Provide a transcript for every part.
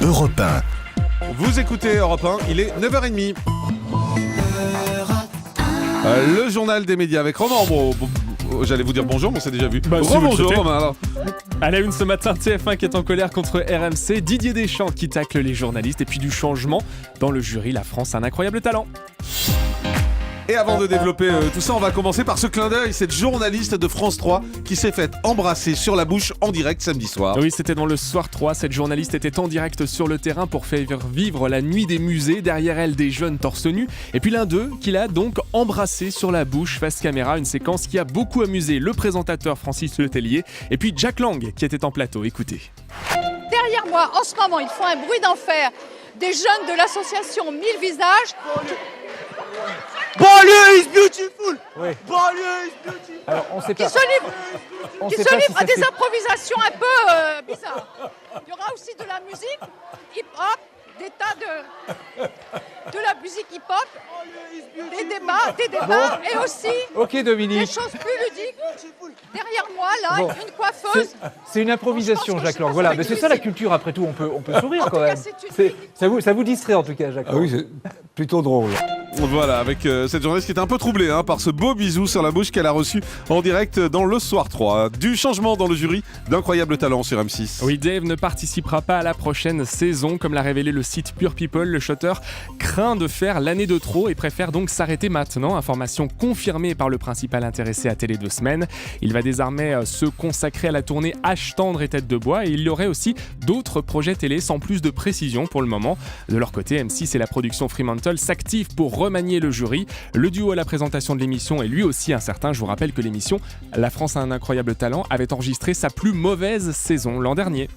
Europe 1. Vous écoutez Europe 1, il est 9h30. Le journal des médias avec Romain. J'allais vous dire bonjour, mais on s'est déjà vu. Bonjour Romain. Alors. À la une ce matin, TF1 qui est en colère contre RMC, Didier Deschamps qui tacle les journalistes et puis du changement dans le jury. La France a un incroyable talent. Et avant de développer tout ça, on va commencer par ce clin d'œil. Cette journaliste de France 3 qui s'est faite embrasser sur la bouche en direct samedi soir. Oui, c'était dans le Soir 3. Cette journaliste était en direct sur le terrain pour faire vivre la nuit des musées. Derrière elle, des jeunes torse nu. Et puis l'un d'eux qui l'a donc embrassé sur la bouche face caméra. Une séquence qui a beaucoup amusé le présentateur Francis Letellier et puis Jack Lang qui était en plateau. Écoutez. Derrière moi, en ce moment, ils font un bruit d'enfer. Des jeunes de l'association 1000 visages. Banlieue is beautiful. Oui. Banlieue is beautiful. Alors, on sait Qui pas. se livrent à des improvisations un peu bizarres. Il y aura aussi de la musique hip-hop, des tas de la musique hip-hop, des débats et aussi Ok, des Dominique. choses plus ludiques. Derrière moi, là, une coiffeuse. C'est une improvisation, Je pense que Jacques je Lang. passe Voilà, avec mais c'est ça la musique. culture. Après tout, on peut sourire En quand tout cas, même. c'est une Ça vous distrait en tout cas, Jacques Ah Lang. oui, c'est plutôt drôle. Voilà, avec cette journaliste qui était un peu troublée par ce beau bisou sur la bouche qu'elle a reçu en direct dans le Soir 3. Du changement dans le jury, d'incroyables talents sur M6. Oui, Dave ne participera pas à la prochaine saison. Comme l'a révélé le site Pure People, le shooter craint de faire l'année de trop et préfère donc s'arrêter maintenant. Information confirmée par le principal intéressé à Télé 2 Semaines. Il va désormais se consacrer à la tournée H tendre et tête de bois et il y aurait aussi d'autres projets télé sans plus de précision pour le moment. De leur côté, M6 et la production Fremantle s'activent pour remanier le jury. Le duo à la présentation de l'émission est lui aussi incertain. Je vous rappelle que l'émission La France a un incroyable talent avait enregistré sa plus mauvaise saison l'an dernier.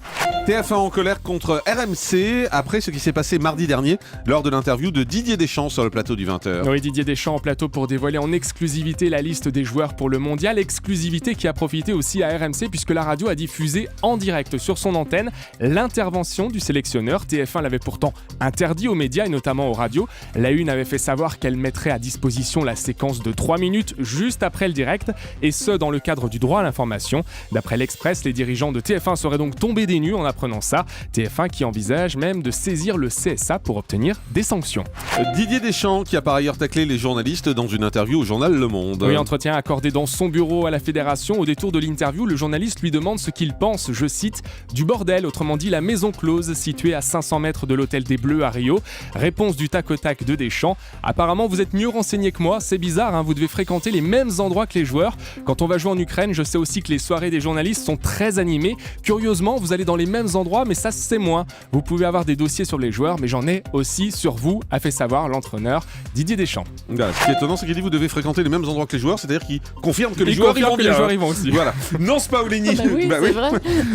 TF1 en colère contre RMC après ce qui s'est passé mardi dernier lors de l'interview de Didier Deschamps sur le plateau du 20h. Oui, Didier Deschamps en plateau pour dévoiler en exclusivité la liste des joueurs pour le mondial. Exclusivité qui a profité aussi à RMC puisque la radio a diffusé en direct sur son antenne l'intervention du sélectionneur. TF1 l'avait pourtant interdit aux médias et notamment aux radios. La Une avait fait savoir qu'elle mettrait à disposition la séquence de 3 minutes juste après le direct et ce dans le cadre du droit à l'information. D'après l'Express, les dirigeants de TF1 seraient donc tombés des nues en apprenant ça. TF1 qui envisage même de saisir le CSA pour obtenir des sanctions. Didier Deschamps qui a par ailleurs taclé les journalistes dans une interview au journal Le Monde. Oui, entretien accordé dans son bureau à la fédération. Au détour de l'interview, le journaliste lui demande ce qu'il pense, je cite, du bordel, autrement dit la maison close située à 500 mètres de l'hôtel des Bleus à Rio. Réponse du tac au tac de Deschamps. Apparemment, vous êtes mieux renseigné que moi, c'est bizarre, vous devez fréquenter les mêmes endroits que les joueurs. Quand on va jouer en Ukraine, je sais aussi que les soirées des journalistes sont très animées. Curieusement, vous allez dans les mêmes endroits, mais ça c'est moins. Vous pouvez avoir des dossiers sur les joueurs, mais j'en ai aussi sur vous, a fait savoir l'entraîneur Didier Deschamps. Voilà, ce qui est étonnant, c'est qu'il dit vous devez fréquenter les mêmes endroits que les joueurs, c'est-à-dire qu'il confirme que les Il joueurs y confirme vont que bien. les joueurs y vont aussi. Voilà. Nance Paolini, C'est vrai.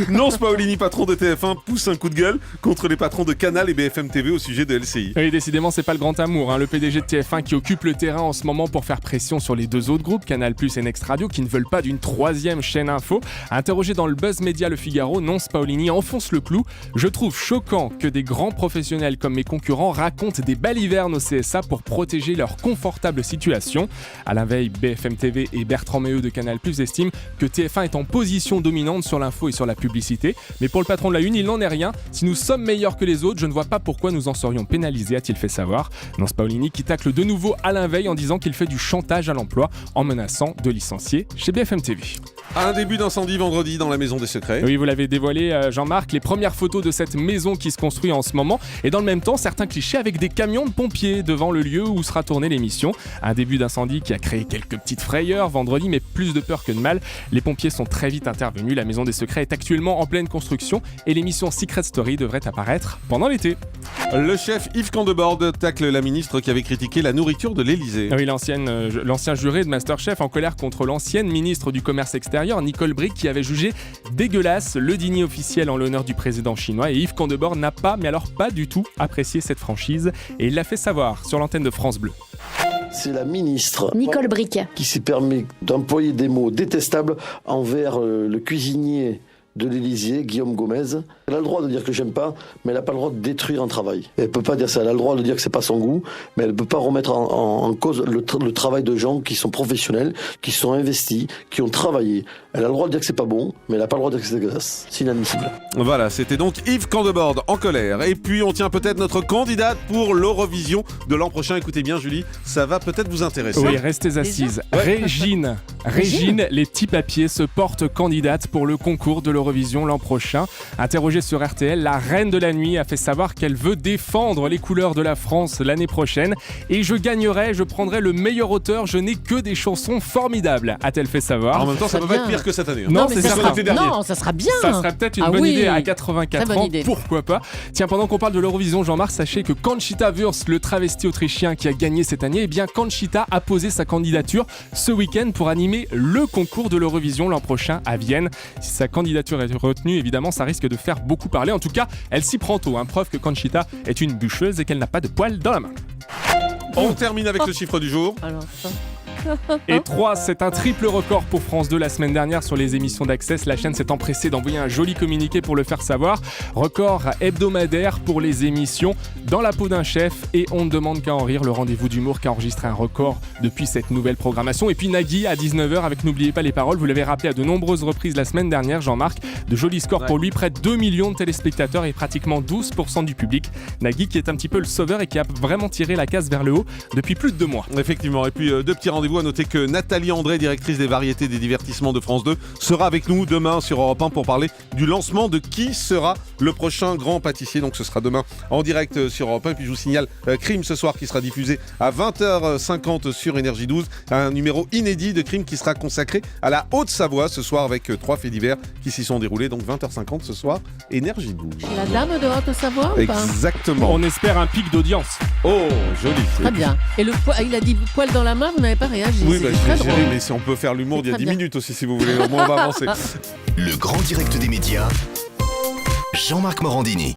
Nance Paolini, patron de TF1, pousse un coup de gueule contre les patrons de Canal et BFM TV au sujet de LCI. Oui, décidément, c'est pas le grand amour. Le PDG de TF1 qui occupe le terrain en ce moment pour faire pression sur les deux autres groupes, Canal+ et Next Radio, qui ne veulent pas d'une troisième chaîne info. Interrogé dans le Buzz Média Le Figaro, Nance Paolini enfonce le clou. Je trouve choquant que des grands professionnels comme mes concurrents racontent des balivernes au CSA pour protéger leur confortable situation. Alain Veil, BFM TV et Bertrand Méheux de Canal+ estiment que TF1 est en position dominante sur l'info et sur la publicité. Mais pour le patron de la Une, il n'en est rien. Si nous sommes meilleurs que les autres, je ne vois pas pourquoi nous en serions pénalisés, a-t-il fait savoir. Nance Paolini qui tacle de nouveau Alain Veil en disant qu'il fait du chantage à l'emploi en menaçant de licencier chez BFM TV. Un début d'incendie vendredi dans la Maison des Secrets. Oui, vous l'avez dévoilé, Jean-Marc, les premières photos de cette maison qui se construit en ce moment. Et dans le même temps, certains clichés avec des camions de pompiers devant le lieu où sera tournée l'émission. Un début d'incendie qui a créé quelques petites frayeurs vendredi, mais plus de peur que de mal. Les pompiers sont très vite intervenus. La Maison des Secrets est actuellement en pleine construction et l'émission Secret Story devrait apparaître pendant l'été. Le chef Yves Candebord tacle la ministre qui avait critiqué la nourriture de l'Elysée. Oui, l'ancien juré de Masterchef en colère contre l'ancienne ministre du Commerce extérieur, Nicole Bricq, qui avait jugé dégueulasse le dîner officiel en l'honneur du président chinois. Et Yves Candebord n'a pas, mais alors pas du tout, apprécié cette franchise. Et il l'a fait savoir sur l'antenne de France Bleu. C'est la ministre Nicole Bricq. qui s'est permis d'employer des mots détestables envers le cuisinier de l'Élysée, Guillaume Gomez. Elle a le droit de dire que j'aime pas, mais elle n'a pas le droit de détruire un travail. Elle peut pas dire ça. Elle a le droit de dire que c'est pas son goût, mais elle peut pas remettre en cause le travail de gens qui sont professionnels, qui sont investis, qui ont travaillé. Elle a le droit de dire que c'est pas bon, mais elle n'a pas le droit de dire que c'est dégueulasse. C'est inadmissible. Voilà, c'était donc Yves Candebord en colère. Et puis on tient peut-être notre candidate pour l'Eurovision de l'an prochain. Écoutez bien Julie, ça va peut-être vous intéresser. Oui, restez assises. Régine, les petits papiers se porte candidate pour le concours de l'Eurovision l'an prochain. Interrogée sur RTL, la reine de la nuit a fait savoir qu'elle veut défendre les couleurs de la France l'année prochaine. Et je prendrai le meilleur auteur, je n'ai que des chansons formidables, a-t-elle fait savoir. En même temps, ça peut pas être pire que cette année. Non, mais c'est ça sûr. sera... Non, ça sera bien. Ça serait peut-être une bonne idée à 84 ans, pourquoi pas. Tiens, pendant qu'on parle de l'Eurovision, Jean-Marc, sachez que Conchita Wurst, le travesti autrichien qui a gagné cette année, eh bien Conchita a posé sa candidature ce week-end pour animer le concours de l'Eurovision l'an prochain à Vienne. Si sa candidature est retenue, évidemment, ça risque de faire beaucoup parler. En tout cas, elle s'y prend tôt, preuve que Conchita est une bûcheuse et qu'elle n'a pas de poils dans la main. On termine avec le chiffre du jour. Alors, ça. Et 3, c'est un triple record pour France 2 la semaine dernière sur les émissions d'Access. La chaîne s'est empressée d'envoyer un joli communiqué pour le faire savoir. Record hebdomadaire pour les émissions Dans la peau d'un chef et On ne demande qu'à en rire, le rendez-vous d'humour qui a enregistré un record depuis cette nouvelle programmation. Et puis Nagui à 19h avec N'oubliez pas les paroles. Vous l'avez rappelé à de nombreuses reprises la semaine dernière, Jean-Marc. De jolis scores pour lui, près de 2 millions de téléspectateurs et pratiquement 12% du public. Nagui qui est un petit peu le sauveur et qui a vraiment tiré la case vers le haut depuis plus de 2 mois. Effectivement, et puis deux petits rendez-vous. À noter que Nathalie André, directrice des variétés des divertissements de France 2, sera avec nous demain sur Europe 1 pour parler du lancement de qui sera le prochain grand pâtissier. Donc ce sera demain en direct sur Europe 1. Et puis je vous signale Crime ce soir qui sera diffusé à 20h50 sur Énergie 12. Un numéro inédit de Crime qui sera consacré à la Haute-Savoie ce soir avec 3 faits divers qui s'y sont déroulés. Donc 20h50 ce soir, Énergie 12. La dame de Haute-Savoie ou pas? Exactement. On espère un pic d'audience. Oh, joli. Très bien. Et il a dit poil dans la main, vous n'avez pas réagi. Oui, C'est je très vais gérer, drôle. mais si on peut faire l'humour d'il y a Très 10 bien. minutes aussi si vous voulez, au moins on va avancer. Le grand direct des médias, Jean-Marc Morandini.